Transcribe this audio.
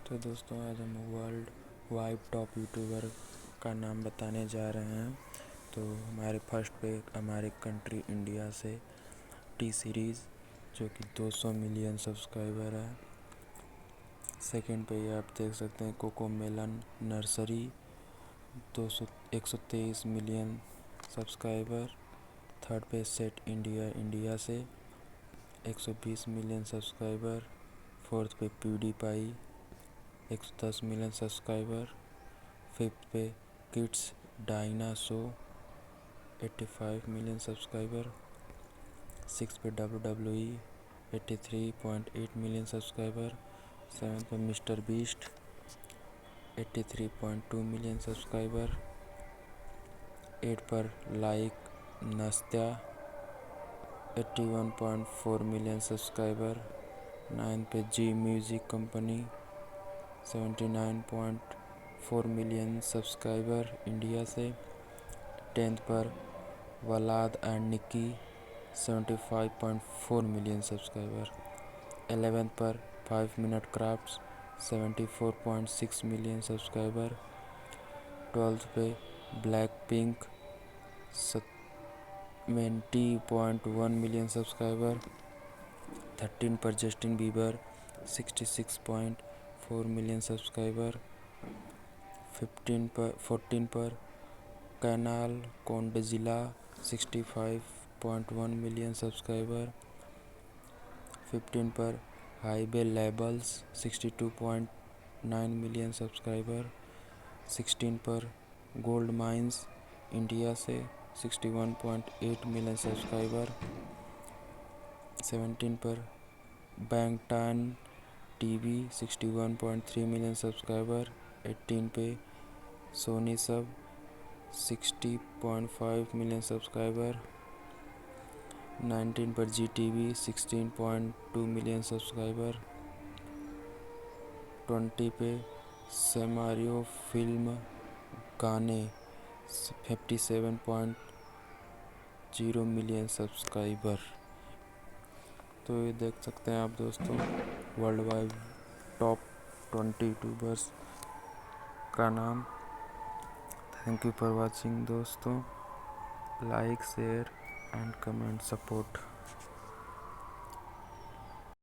तो दोस्तों आज हम वर्ल्ड वाइड टॉप यूट्यूबर का नाम बताने जा रहे हैं। तो हमारे फर्स्ट पे हमारे कंट्री इंडिया से टी सीरीज़ जो कि 200 मिलियन सब्सक्राइबर है। सेकंड पे ये आप देख सकते हैं Cocomelon nursery 123 million subscriber. Third पे सेट इंडिया से 120 मिलियन सब्सक्राइबर। फोर्थ पे PewDiePie 110 मिलियन सब्सक्राइबर। फिफ्थ पे kids Diana Show 85 million subscriber. Six पे WWE 83.8 मिलियन सब्सक्राइबर। सेवन पे मिस्टर बीस्ट 83.2 मिलियन सब्सक्राइबर। 8 पर लाइक नस्त्या 81.4 मिलियन सब्सक्राइबर। 9 पे Zee music company 79.4 million subscriber India से। 10th पर Vlad and Niki 75.4 million subscriber. 11th पर 5 minute crafts 74.6 million subscriber. 12th पे black pink 70.1 million subscriber. 13 पर Justin Bieber 66.4 million subscriber. 14 पर canal कोंडजिला 65.1 million subscriber. 15 पर highway labels 62.9 million subscriber. 16 पर gold mines India से 61.8 million subscriber. 17 पर Bangtan TV 61.3 million subscriber. 18 पे सोनी सब 60.5 मिलियन सब्सक्राइबर। 19 पर GTV 16.2 मिलियन सब्सक्राइबर। 20 पे सेमारियो फिल्म गाने 57.0 मिलियन सब्सक्राइबर। तो ये देख सकते हैं आप दोस्तों वर्ल्ड वाइड टॉप 20 यूट्यूबर्स का नाम। थैंक यू फॉर वॉचिंग दोस्तों। Like share and comment support.